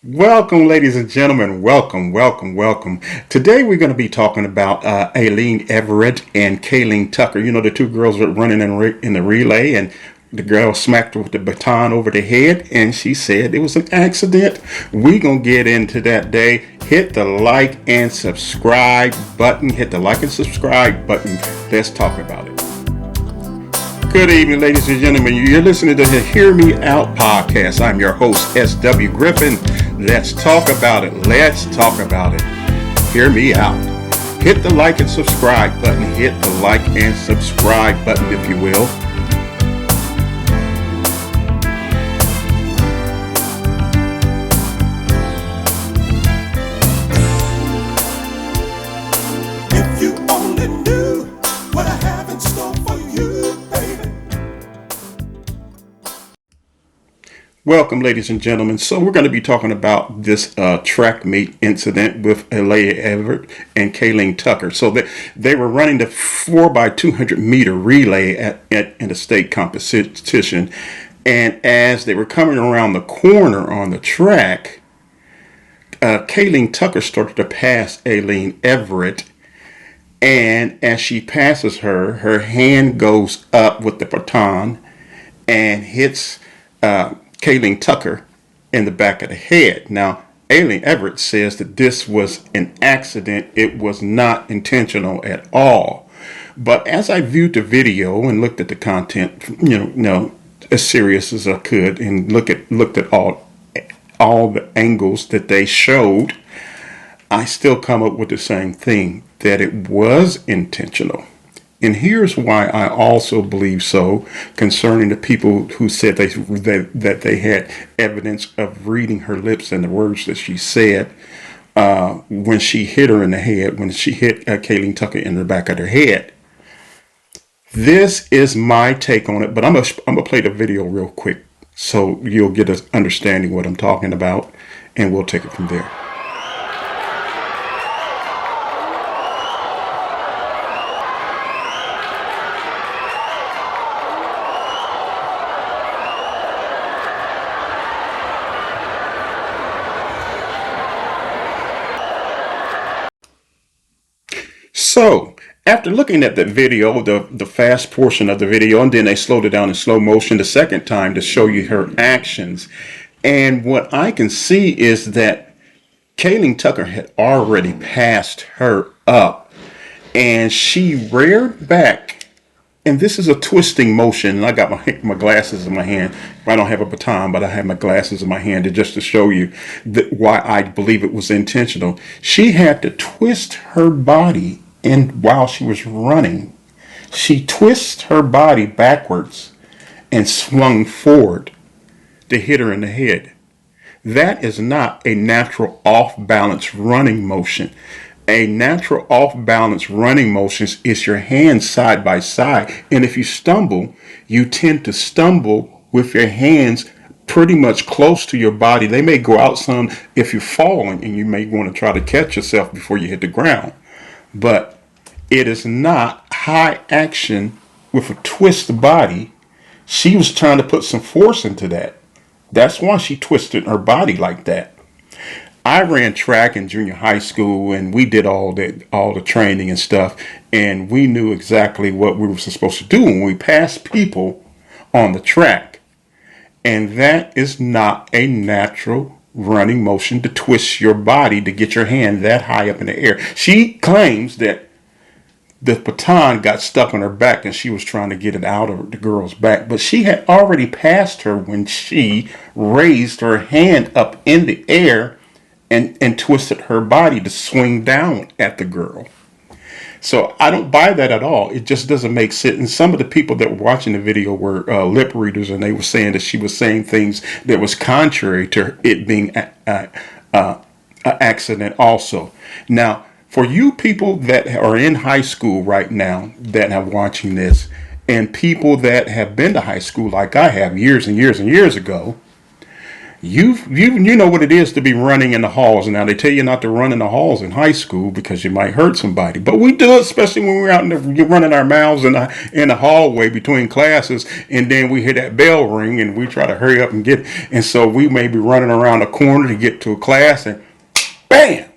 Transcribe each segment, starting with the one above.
Welcome, ladies and gentlemen. Welcome, welcome, welcome. Today we're going to be talking about Alaila Everett and Kaelen Tucker. You know, the two girls were running in the relay, and the girl smacked her with the baton over the head, and she said it was an accident. We're going to get into that day. Hit the like and subscribe button. Hit the like and subscribe button. Let's talk about it. Good evening, ladies and gentlemen. You're listening to the Hear Me Out podcast. I'm your host, S.W. Griffin. Let's talk about it. Let's talk about it. Hear me out. Hit the like and subscribe button. Hit the like and subscribe button, if you will. If you only knew what I have in store for you, baby. Welcome, ladies and gentlemen. So we're going to be talking about this track meet incident with Alaila Everett and Kaelen Tucker. So they were running the 4x200 meter relay in a state competition. And as they were coming around the corner on the track, Kaelen Tucker started to pass Alaila Everett. And as she passes her, her hand goes up with the baton and hits Kaelen Tucker in the back of the head. Now, Alaila Everett says that this was an accident. It was not intentional at all. But as I viewed the video and looked at the content, as serious as I could, and looked at all the angles that they showed, I still come up with the same thing, that it was intentional. And here's why I also believe so concerning the people who said that they had evidence of reading her lips and the words that she said when she hit her in the head, when she hit Kaelen Tucker in the back of her head. This is my take on it, but I'm gonna play the video real quick so you'll get an understanding what I'm talking about, and we'll take it from there. So, after looking at the video, the fast portion of the video, and then they slowed it down in slow motion the second time to show you her actions. And what I can see is that Kaelen Tucker had already passed her up, and she reared back. And this is a twisting motion. And I got my glasses in my hand. I don't have a baton, but I have my glasses in my hand just to show you why I believe it was intentional. She had to twist her body, and while she was running, she twists her body backwards and swung forward to hit her in the head. That is not a natural off-balance running motion. A natural off-balance running motion is your hands side by side. And if you stumble, you tend to stumble with your hands pretty much close to your body. They may go out some if you're falling, and you may want to try to catch yourself before you hit the ground. But it is not high action with a twist body. She was trying to put some force into that. That's why she twisted her body like that. I ran track in junior high school, and we did all the training and stuff, and we knew exactly what we were supposed to do when we passed people on the track. And that is not a natural running motion to twist your body to get your hand that high up in the air. She claims that the baton got stuck on her back and she was trying to get it out of the girl's back, but she had already passed her when she raised her hand up in the air and twisted her body to swing down at the girl. So I don't buy that at all. It just doesn't make sense. And some of the people that were watching the video were lip readers, and they were saying that she was saying things that was contrary to it being an accident also. Now, for you people that are in high school right now that are watching this, and people that have been to high school like I have years and years and years ago, You know what it is to be running in the halls. Now they tell you not to run in the halls in high school because you might hurt somebody, but we do it, especially when we're out running our mouths in the hallway between classes, and then we hear that bell ring and we try to hurry up and get. And so we may be running around a corner to get to a class, and bam,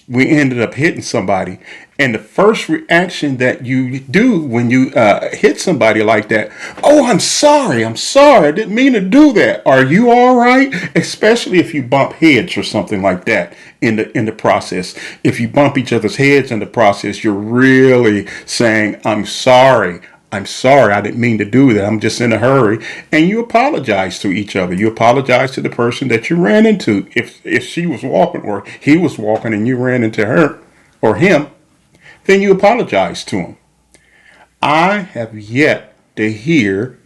we ended up hitting somebody. And the first reaction that you do when you hit somebody like that, oh, I'm sorry, I didn't mean to do that. Are you all right? Especially if you bump heads or something like that in the process. If you bump each other's heads in the process, you're really saying, I'm sorry, I didn't mean to do that. I'm just in a hurry. And you apologize to each other. You apologize to the person that you ran into. If she was walking or he was walking and you ran into her or him, then you apologize to him. I have yet to hear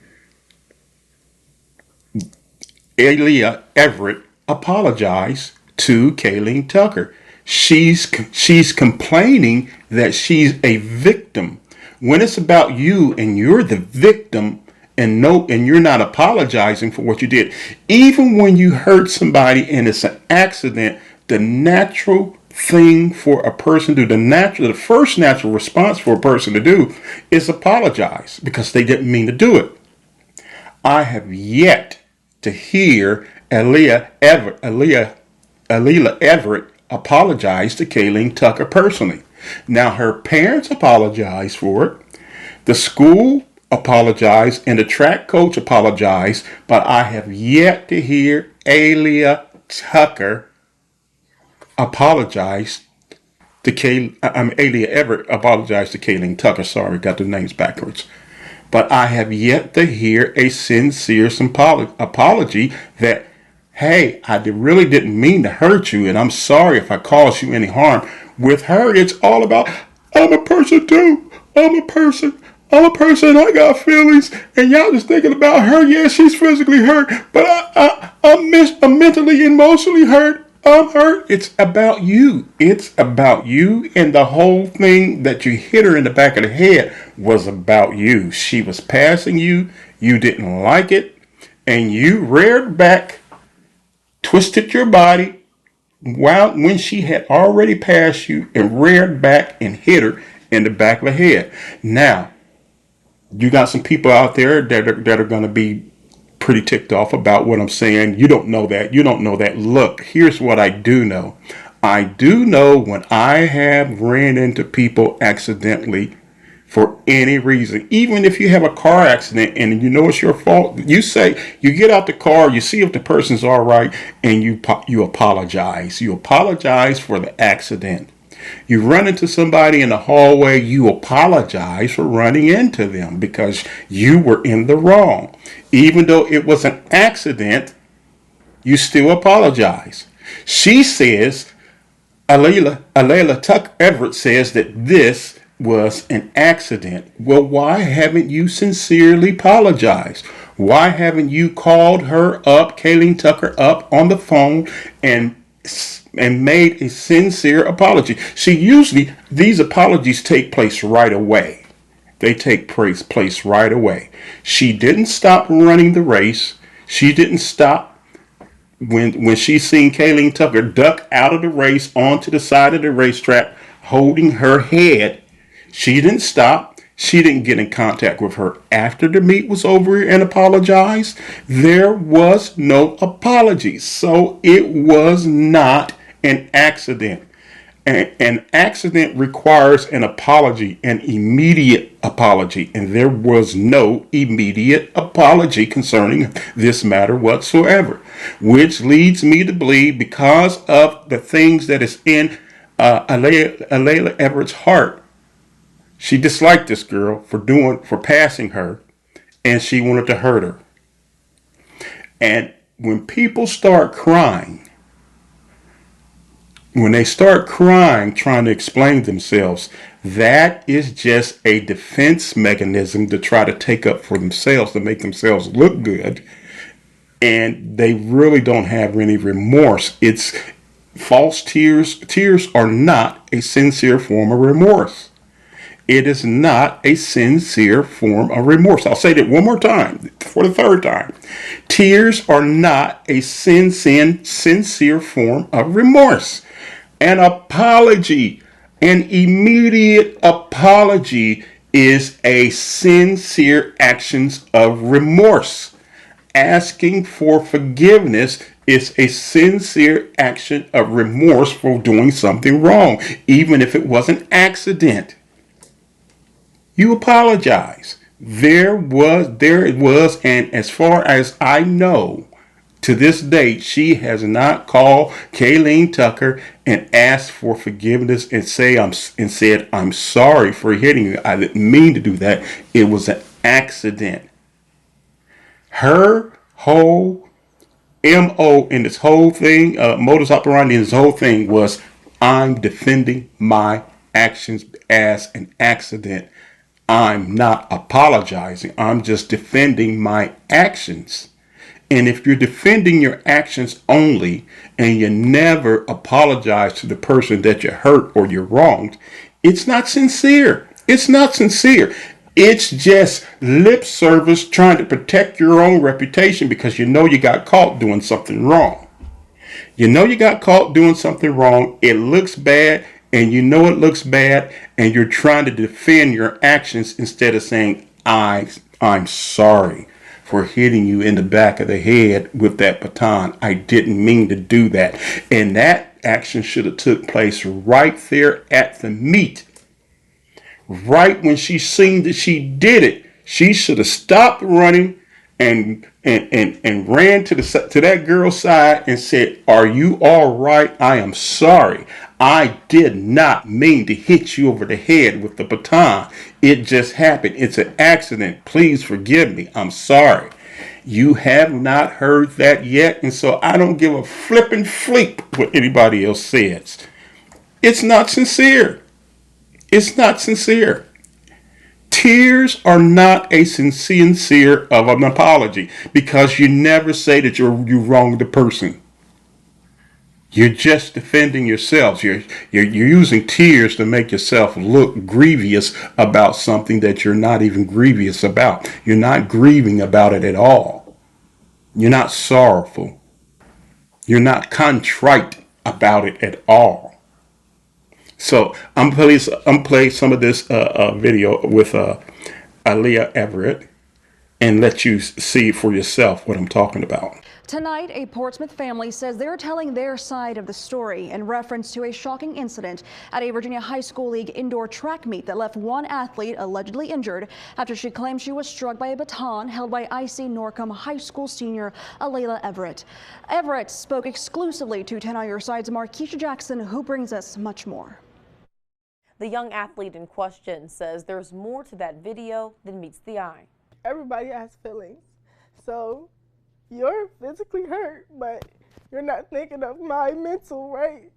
Alaila Everett apologize to Kaelen Tucker. She's complaining that she's a victim. When it's about you and you're the victim, and you're not apologizing for what you did. Even when you hurt somebody and it's an accident, the natural thing for a person to do, the first natural response for a person to do is apologize because they didn't mean to do it. I have yet to hear Alaila Everett apologize to Kaelen Tucker personally. Now, her parents apologized for it. The school apologized and the track coach apologized, but I have yet to hear Alaila Tucker apologize to Alaila Everett apologized to Kaelen Tucker. Sorry, got the names backwards. But I have yet to hear a sincere apology that, hey, I really didn't mean to hurt you, and I'm sorry if I caused you any harm. With her, it's all about, I'm a person too. I'm a person. I got feelings, and y'all just thinking about her. Yeah, she's physically hurt, but I'm mentally, emotionally hurt. I'm hurt. It's about you. It's about you, and the whole thing that you hit her in the back of the head was about you. She was passing you. You didn't like it, and you reared back, twisted your body when she had already passed you, and reared back and hit her in the back of the head. Now, you got some people out there that are going to be pretty ticked off about what I'm saying. You don't know that. Look, here's what I do know. I do know when I have ran into people accidentally for any reason, even if you have a car accident and you know it's your fault, you get out the car, you see if the person's all right, and you apologize. You apologize for the accident. You run into somebody in the hallway, you apologize for running into them because you were in the wrong. Even though it was an accident, you still apologize. She says, Alaila Tucker Everett says that this was an accident. Well, why haven't you sincerely apologized? Why haven't you called her up, Kaelen Tucker, up on the phone and made a sincere apology? See, usually these apologies take place right away. They take place right away. She didn't stop running the race. She didn't stop when she seen Kaelen Tucker duck out of the race onto the side of the racetrack holding her head. She didn't stop. She didn't get in contact with her after the meet was over and apologize. There was no apology. So it was not an accident. An accident requires an apology, an immediate apology, and there was no immediate apology concerning this matter whatsoever, which leads me to believe, because of the things that is in Alaila Everett's heart, she disliked this girl for passing her, and she wanted to hurt her. And when people start crying, when they start crying, trying to explain themselves, that is just a defense mechanism to try to take up for themselves, to make themselves look good. And they really don't have any remorse. It's false tears. Tears are not a sincere form of remorse. It is not a sincere form of remorse. I'll say that one more time, for the third time. Tears are not a sincere form of remorse. An apology, an immediate apology, is a sincere actions of remorse. Asking for forgiveness is a sincere action of remorse for doing something wrong, even if it was an accident. You apologize. There it was, and as far as I know, to this date, she has not called Kaelen Tucker and asked for forgiveness and said, "I'm sorry for hitting you. I didn't mean to do that. It was an accident." Her whole MO in this whole thing, modus operandi in this whole thing was, I'm defending my actions as an accident. I'm not apologizing. I'm just defending my actions. And if you're defending your actions only and you never apologize to the person that you hurt or you wronged, it's not sincere. It's not sincere. It's just lip service trying to protect your own reputation because you know you got caught doing something wrong. You know you got caught doing something wrong. It looks bad and you know it looks bad and you're trying to defend your actions instead of saying, I'm sorry for hitting you in the back of the head with that baton. I didn't mean to do that. And that action should have took place right there at the meet. Right when she seen that she did it, she should have stopped running and ran to that girl's side and said, "Are you all right? I am sorry. I did not mean to hit you over the head with the baton. It just happened. It's an accident. Please forgive me. I'm sorry." You have not heard that yet, and so I don't give a flippin' fleep what anybody else says. It's not sincere. It's not sincere. Tears are not a sincere of an apology because you never say that you wronged the person. You're just defending yourselves. You're using tears to make yourself look grievous about something that you're not even grievous about. You're not grieving about it at all. You're not sorrowful. You're not contrite about it at all. So I'm play some of this video with Alaila Everett and let you see for yourself what I'm talking about. Tonight, a Portsmouth family says they're telling their side of the story in reference to a shocking incident at a Virginia High School League indoor track meet that left one athlete allegedly injured after she claimed she was struck by a baton held by IC Norcom High School senior Alaila Everett. Everett spoke exclusively to 10 on Your Side's Markeisha Jackson, who brings us much more. The young athlete in question says there's more to that video than meets the eye. Everybody has feelings, so you're physically hurt, but you're not thinking of my mental, right?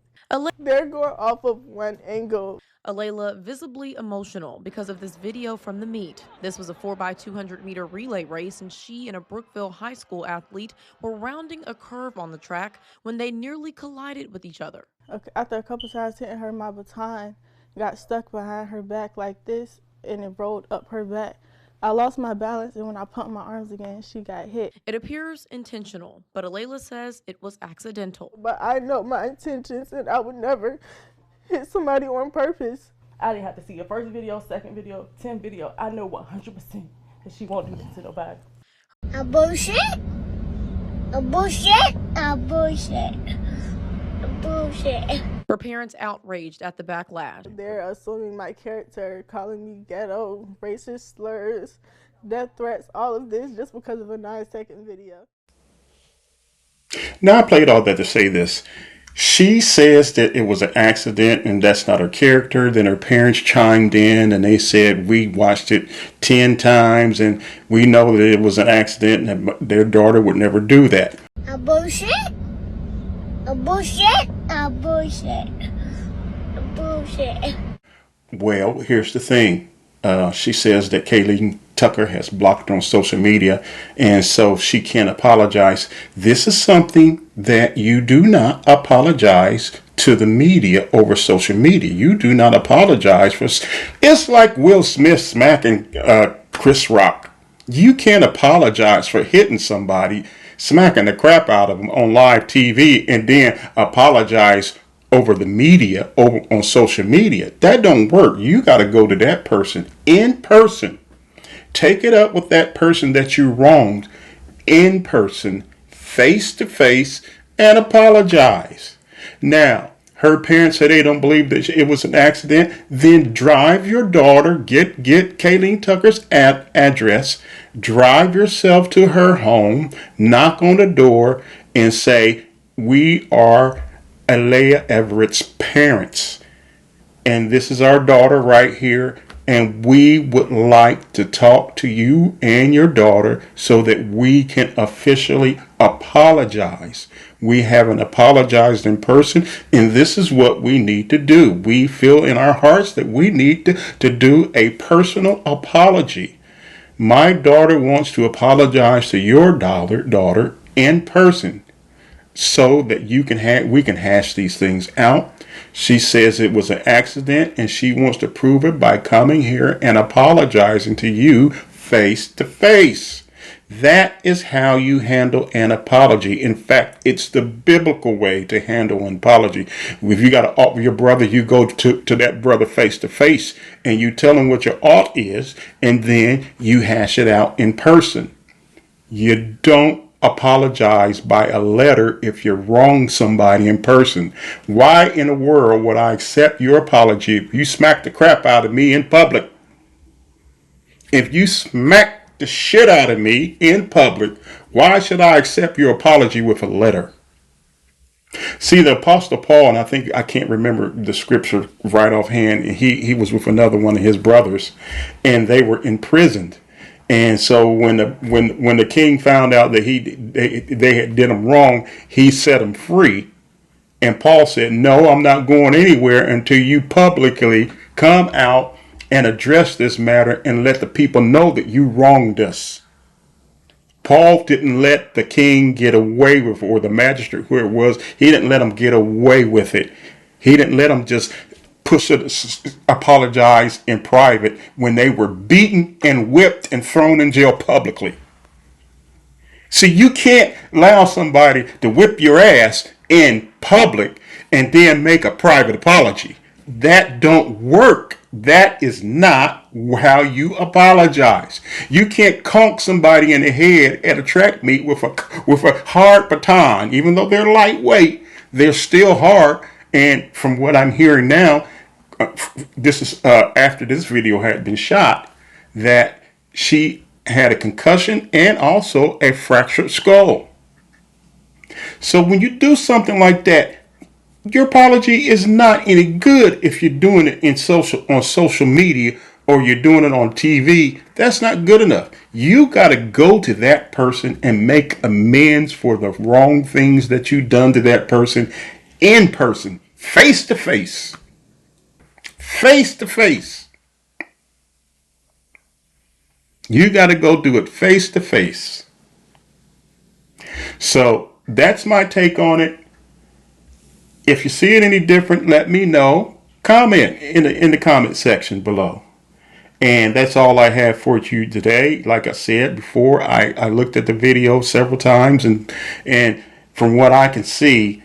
They're going off of one angle. Alaila visibly emotional because of this video from the meet. This was a 4x200 meter relay race, and she and a Brookville High School athlete were rounding a curve on the track when they nearly collided with each other. Okay, after a couple times hitting her, my baton got stuck behind her back like this, and it rolled up her back. I lost my balance, and when I pumped my arms again, she got hit. It appears intentional, but Alaila says it was accidental. But I know my intentions, and I would never hit somebody on purpose. I didn't have to see the first video, second video, 10 video. I know 100% that she won't do this to nobody. A bullshit? A bullshit? A bullshit? A bullshit? Her parents outraged at the backlash. They're assuming my character, calling me ghetto, racist slurs, death threats, all of this just because of a 9-second video. Now I played all that to say this. She says that it was an accident and that's not her character. Then her parents chimed in and they said, we watched it 10 times and we know that it was an accident and that their daughter would never do that. A bullshit? A bullshit? A bullshit? A bullshit? Well, here's the thing. She says that Kaelen Tucker has blocked her on social media, and so she can't apologize. This is something that you do not apologize to the media over social media. You do not apologize for. It's like Will Smith smacking Chris Rock. You can't apologize for hitting somebody, smacking the crap out of them on live TV, and then apologize over the media, over on social media. That don't work. You got to go to that person in person. Take it up with that person that you wronged in person, face to face, and apologize. Now, her parents said they don't believe that it was an accident. Then drive your daughter, get Kaelen Tucker's address, drive yourself to her home, knock on the door, and say, we are Alaila Everett's parents, and this is our daughter right here, and we would like to talk to you and your daughter so that we can officially apologize. We haven't apologized in person, and this is what we need to do. We feel in our hearts that we need to do a personal apology. My daughter wants to apologize to your daughter in person so that we can hash these things out. She says it was an accident, and she wants to prove it by coming here and apologizing to you face to face. That is how you handle an apology. In fact, it's the biblical way to handle an apology. If you got to ought with your brother, you go to that brother face to face, and you tell him what your ought is, and then you hash it out in person. You don't apologize by a letter if you wrong somebody in person. Why in the world would I accept your apology if you smack the crap out of me in public? If you smack the shit out of me in public, why should I accept your apology with a letter? See, the Apostle Paul, and I can't remember the scripture right offhand, and he was with another one of his brothers, and they were imprisoned. And so when the king found out that they had did him wrong, he set him free. And Paul said, no, I'm not going anywhere until you publicly come out and address this matter and let the people know that you wronged us. Paul didn't let the king get away with it, or the magistrate, who it was. He didn't let him get away with it. He didn't let him just apologize in private when they were beaten and whipped and thrown in jail publicly. See, you can't allow somebody to whip your ass in public and then make a private apology. That don't work. That is not how you apologize. You can't conk somebody in the head at a track meet with a hard baton. Even though they're lightweight, they're still hard. And from what I'm hearing now, this is after this video had been shot, that she had a concussion and also a fractured skull. So when you do something like that, your apology is not any good if you're doing it on social media, or you're doing it on TV. That's not good enough. You got to go to that person and make amends for the wrong things that you've done to that person in person, face to face. Face to face. You got to go do it face to face. So that's my take on it. If you see it any different, let me know. Comment in the comment section below. And that's all I have for you today. Like I said before, I looked at the video several times, and from what I can see,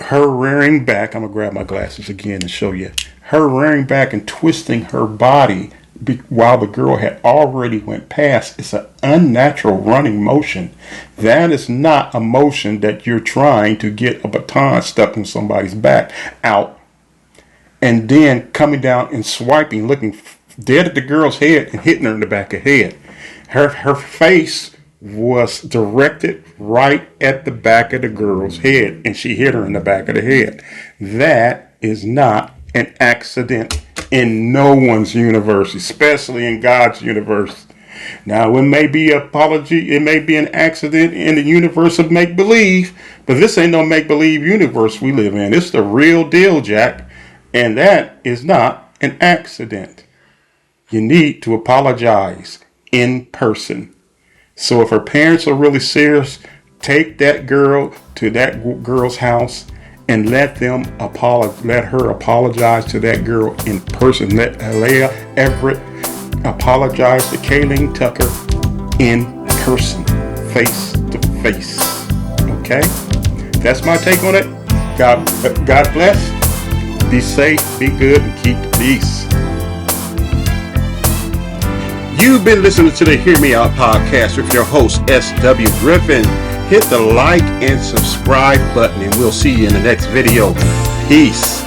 her rearing back, I'm going to grab my glasses again and show you. Her rearing back and twisting her body while the girl had already went past. It's an unnatural running motion. That is not a motion that you're trying to get a baton stuck in somebody's back out, and then coming down and swiping, looking dead at the girl's head and hitting her in the back of the head. Her face was directed right at the back of the girl's head, and she hit her in the back of the head. That is not an accident in no one's universe, especially in God's universe. Now, it may be an apology, it may be an accident in the universe of make-believe, but this ain't no make-believe universe we live in. It's the real deal, Jack, and that is not an accident. You need to apologize in person. So if her parents are really serious, take that girl to that girl's house and let her apologize to that girl in person. Let Alaila Everett apologize to Kaelen Tucker in person, face to face. Okay, that's my take on it. God bless. Be safe, be good, and keep the peace. You've been listening to the Hear Me Out podcast with your host, S.W. Griffin. Hit the like and subscribe button, and we'll see you in the next video. Peace.